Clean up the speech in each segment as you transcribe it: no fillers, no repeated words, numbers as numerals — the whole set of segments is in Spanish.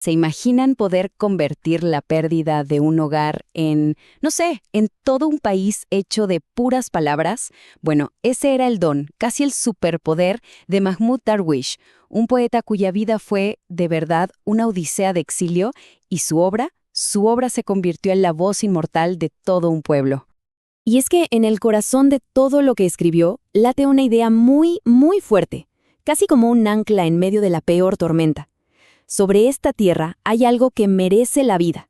¿Se imaginan poder convertir la pérdida de un hogar en, no sé, en todo un país hecho de puras palabras? Bueno, ese era el don, casi el superpoder de Mahmoud Darwish, un poeta cuya vida fue, de verdad, una odisea de exilio, y su obra se convirtió en la voz inmortal de todo un pueblo. Y es que en el corazón de todo lo que escribió late una idea muy, muy fuerte, casi como un ancla en medio de la peor tormenta. Sobre esta tierra hay algo que merece la vida.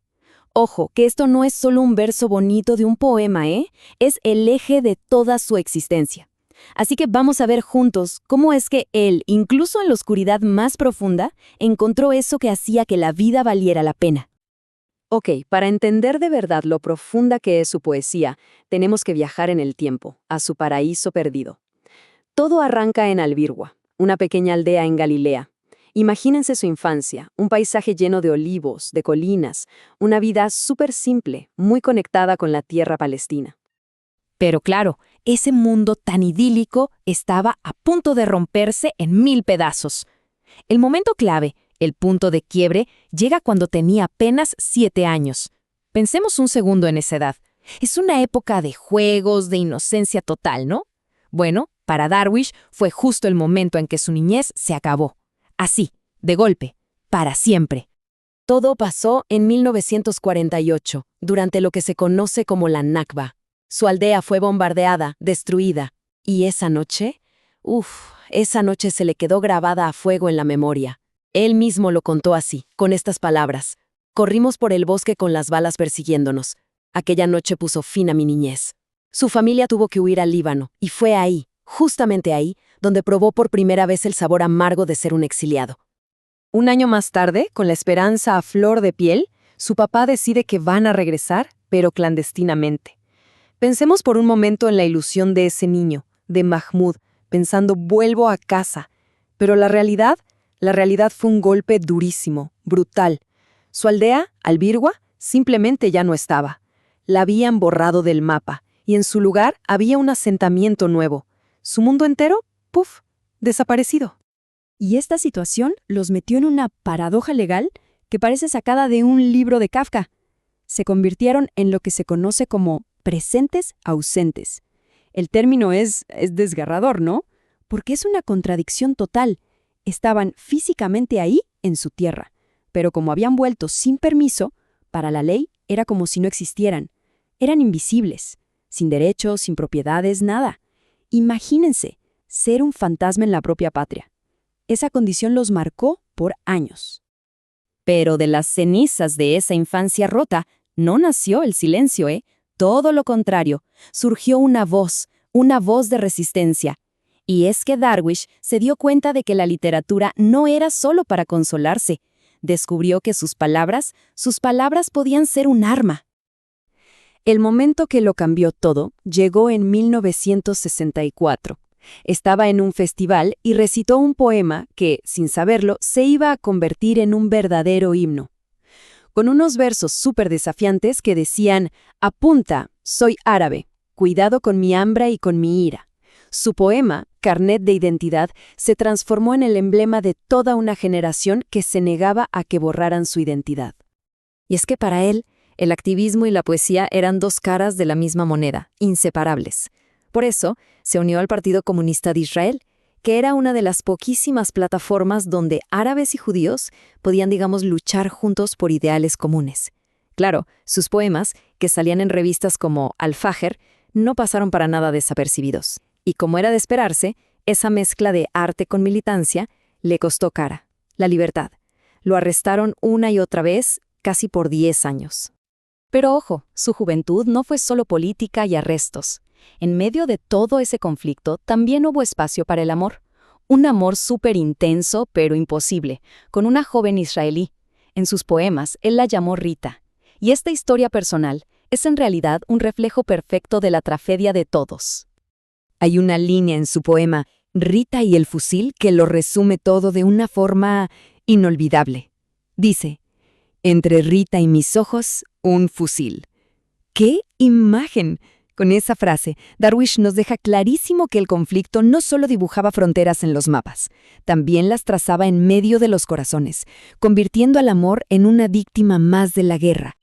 Ojo, que esto no es solo un verso bonito de un poema, ¿eh? Es el eje de toda su existencia. Así que vamos a ver juntos cómo es que él, incluso en la oscuridad más profunda, encontró eso que hacía que la vida valiera la pena. Ok, para entender de verdad lo profunda que es su poesía, tenemos que viajar en el tiempo, a su paraíso perdido. Todo arranca en Albirgua, una pequeña aldea en Galilea. Imagínense su infancia, un paisaje lleno de olivos, de colinas, una vida súper simple, muy conectada con la tierra palestina. Pero claro, ese mundo tan idílico estaba a punto de romperse en 1000 pedazos. El momento clave, el punto de quiebre, llega cuando tenía apenas 7 años. Pensemos un segundo en esa edad. Es una época de juegos, de inocencia total, ¿no? Bueno, para Darwish fue justo el momento en que su niñez se acabó. Así, de golpe, para siempre. Todo pasó en 1948, durante lo que se conoce como la Nakba. Su aldea fue bombardeada, destruida. Y esa noche, esa noche se le quedó grabada a fuego en la memoria. Él mismo lo contó así, con estas palabras. Corrimos por el bosque con las balas persiguiéndonos. Aquella noche puso fin a mi niñez. Su familia tuvo que huir al Líbano, y fue ahí, justamente ahí, donde probó por primera vez el sabor amargo de ser un exiliado. Un año más tarde, con la esperanza a flor de piel, su papá decide que van a regresar, pero clandestinamente. Pensemos por un momento en la ilusión de ese niño, de Mahmoud, pensando vuelvo a casa. Pero la realidad fue un golpe durísimo, brutal. Su aldea, Albirgua, simplemente ya no estaba. La habían borrado del mapa, y en su lugar había un asentamiento nuevo. Su mundo entero, ¡puf!, desaparecido. Y esta situación los metió en una paradoja legal que parece sacada de un libro de Kafka. Se convirtieron en lo que se conoce como presentes ausentes. El término es desgarrador, ¿no? Porque es una contradicción total. Estaban físicamente ahí, en su tierra, pero como habían vuelto sin permiso, para la ley era como si no existieran. Eran invisibles, sin derechos, sin propiedades, nada. Imagínense, ser un fantasma en la propia patria. Esa condición los marcó por años. Pero de las cenizas de esa infancia rota no nació el silencio, ¿eh? Todo lo contrario, surgió una voz de resistencia. Y es que Darwish se dio cuenta de que la literatura no era solo para consolarse. Descubrió que sus palabras podían ser un arma. El momento que lo cambió todo llegó en 1964. Estaba en un festival y recitó un poema que, sin saberlo, se iba a convertir en un verdadero himno. Con unos versos súper desafiantes que decían: apunta, soy árabe, cuidado con mi hambre y con mi ira. Su poema, Carnet de Identidad, se transformó en el emblema de toda una generación que se negaba a que borraran su identidad. Y es que para él, el activismo y la poesía eran dos caras de la misma moneda, inseparables. Por eso, se unió al Partido Comunista de Israel, que era una de las poquísimas plataformas donde árabes y judíos podían, luchar juntos por ideales comunes. Claro, sus poemas, que salían en revistas como Al-Fajr, no pasaron para nada desapercibidos. Y como era de esperarse, esa mezcla de arte con militancia le costó cara: la libertad. Lo arrestaron una y otra vez, casi por 10 años. Pero ojo, su juventud no fue solo política y arrestos. En medio de todo ese conflicto también hubo espacio para el amor. Un amor súper intenso, pero imposible, con una joven israelí. En sus poemas, él la llamó Rita. Y esta historia personal es en realidad un reflejo perfecto de la tragedia de todos. Hay una línea en su poema, Rita y el fusil, que lo resume todo de una forma inolvidable. Dice: entre Rita y mis ojos, un fusil. ¡Qué imagen! Con esa frase, Darwish nos deja clarísimo que el conflicto no solo dibujaba fronteras en los mapas, también las trazaba en medio de los corazones, convirtiendo al amor en una víctima más de la guerra.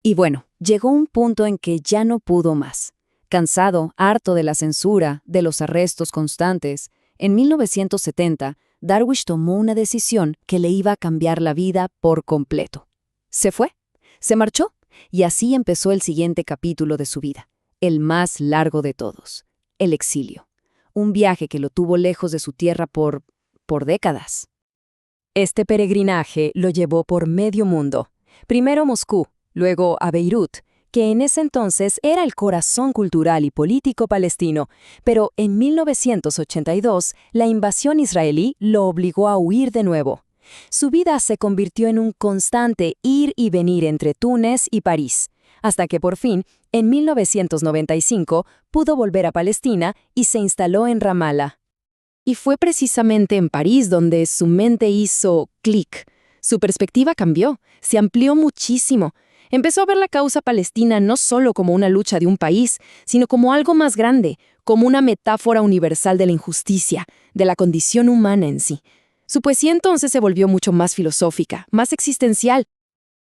Y bueno, llegó un punto en que ya no pudo más. Cansado, harto de la censura, de los arrestos constantes, en 1970, Darwish tomó una decisión que le iba a cambiar la vida por completo. Se fue, se marchó, y así empezó el siguiente capítulo de su vida, el más largo de todos, el exilio. Un viaje que lo tuvo lejos de su tierra por décadas. Este peregrinaje lo llevó por medio mundo. Primero a Moscú, luego a Beirut, que en ese entonces era el corazón cultural y político palestino, pero en 1982 la invasión israelí lo obligó a huir de nuevo. Su vida se convirtió en un constante ir y venir entre Túnez y París, hasta que por fin, en 1995, pudo volver a Palestina y se instaló en Ramallah. Y fue precisamente en París donde su mente hizo clic. Su perspectiva cambió, se amplió muchísimo. Empezó a ver la causa palestina no solo como una lucha de un país, sino como algo más grande, como una metáfora universal de la injusticia, de la condición humana en sí. Su poesía entonces se volvió mucho más filosófica, más existencial.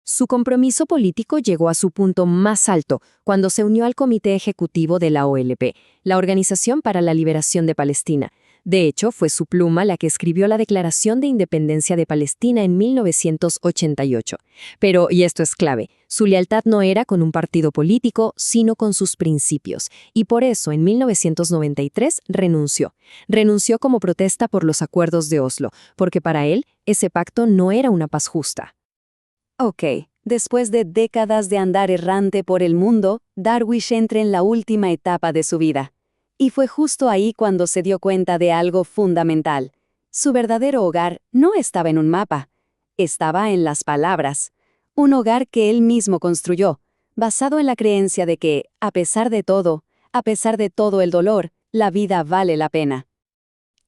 Su compromiso político llegó a su punto más alto cuando se unió al Comité Ejecutivo de la OLP, la Organización para la Liberación de Palestina. De hecho, fue su pluma la que escribió la Declaración de Independencia de Palestina en 1988. Pero, y esto es clave, su lealtad no era con un partido político, sino con sus principios, y por eso en 1993 renunció. Renunció como protesta por los acuerdos de Oslo, porque para él ese pacto no era una paz justa. Ok, después de décadas de andar errante por el mundo, Darwish entra en la última etapa de su vida. Y fue justo ahí cuando se dio cuenta de algo fundamental. Su verdadero hogar no estaba en un mapa, estaba en las palabras. Un hogar que él mismo construyó, basado en la creencia de que, a pesar de todo el dolor, la vida vale la pena.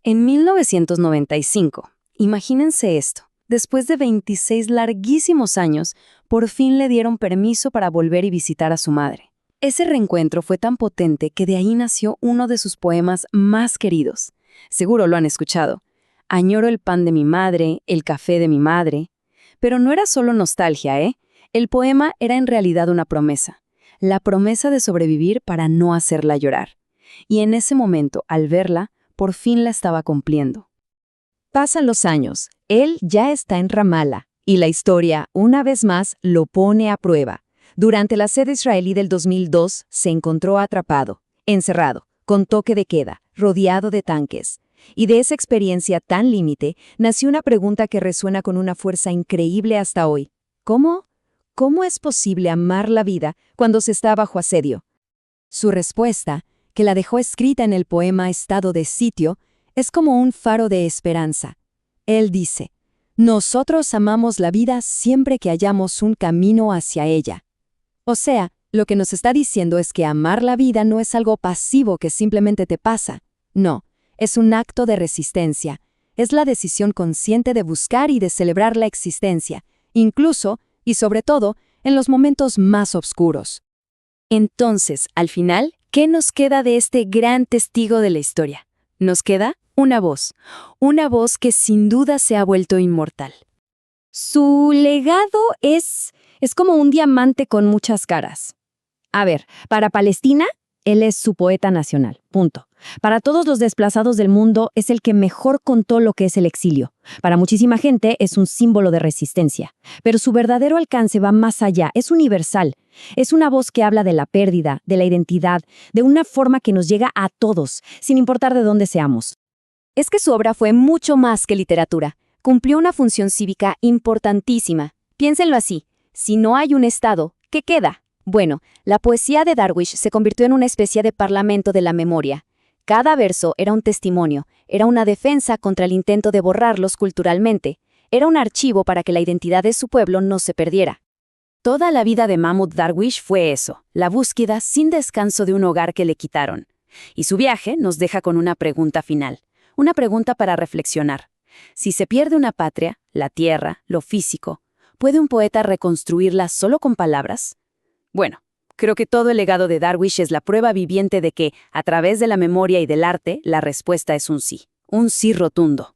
En 1995, imagínense esto. Después de 26 larguísimos años, por fin le dieron permiso para volver y visitar a su madre. Ese reencuentro fue tan potente que de ahí nació uno de sus poemas más queridos. Seguro lo han escuchado. Añoro el pan de mi madre, el café de mi madre. Pero no era solo nostalgia, ¿eh? El poema era en realidad una promesa. La promesa de sobrevivir para no hacerla llorar. Y en ese momento, al verla, por fin la estaba cumpliendo. Pasan los años, él ya está en Ramallah, y la historia, una vez más, lo pone a prueba. Durante la sede israelí del 2002, se encontró atrapado, encerrado, con toque de queda, rodeado de tanques. Y de esa experiencia tan límite, nació una pregunta que resuena con una fuerza increíble hasta hoy. ¿Cómo? ¿Cómo es posible amar la vida cuando se está bajo asedio? Su respuesta, que la dejó escrita en el poema Estado de Sitio, es como un faro de esperanza. Él dice, nosotros amamos la vida siempre que hallamos un camino hacia ella. O sea, lo que nos está diciendo es que amar la vida no es algo pasivo que simplemente te pasa. No, es un acto de resistencia. Es la decisión consciente de buscar y de celebrar la existencia, incluso, y sobre todo, en los momentos más oscuros. Entonces, al final, ¿qué nos queda de este gran testigo de la historia? Nos queda una voz que sin duda se ha vuelto inmortal. Su legado es como un diamante con muchas caras. A ver, para Palestina, él es su poeta nacional, punto. Para todos los desplazados del mundo, es el que mejor contó lo que es el exilio. Para muchísima gente, es un símbolo de resistencia. Pero su verdadero alcance va más allá, es universal. Es una voz que habla de la pérdida, de la identidad, de una forma que nos llega a todos, sin importar de dónde seamos. Es que su obra fue mucho más que literatura. Cumplió una función cívica importantísima. Piénsenlo así, si no hay un Estado, ¿qué queda? Bueno, la poesía de Darwish se convirtió en una especie de parlamento de la memoria. Cada verso era un testimonio, era una defensa contra el intento de borrarlos culturalmente, era un archivo para que la identidad de su pueblo no se perdiera. Toda la vida de Mahmoud Darwish fue eso, la búsqueda sin descanso de un hogar que le quitaron. Y su viaje nos deja con una pregunta final, una pregunta para reflexionar. Si se pierde una patria, la tierra, lo físico, ¿puede un poeta reconstruirla solo con palabras? Bueno, Creo que todo el legado de Darwish es la prueba viviente de que, a través de la memoria y del arte, la respuesta es un sí rotundo.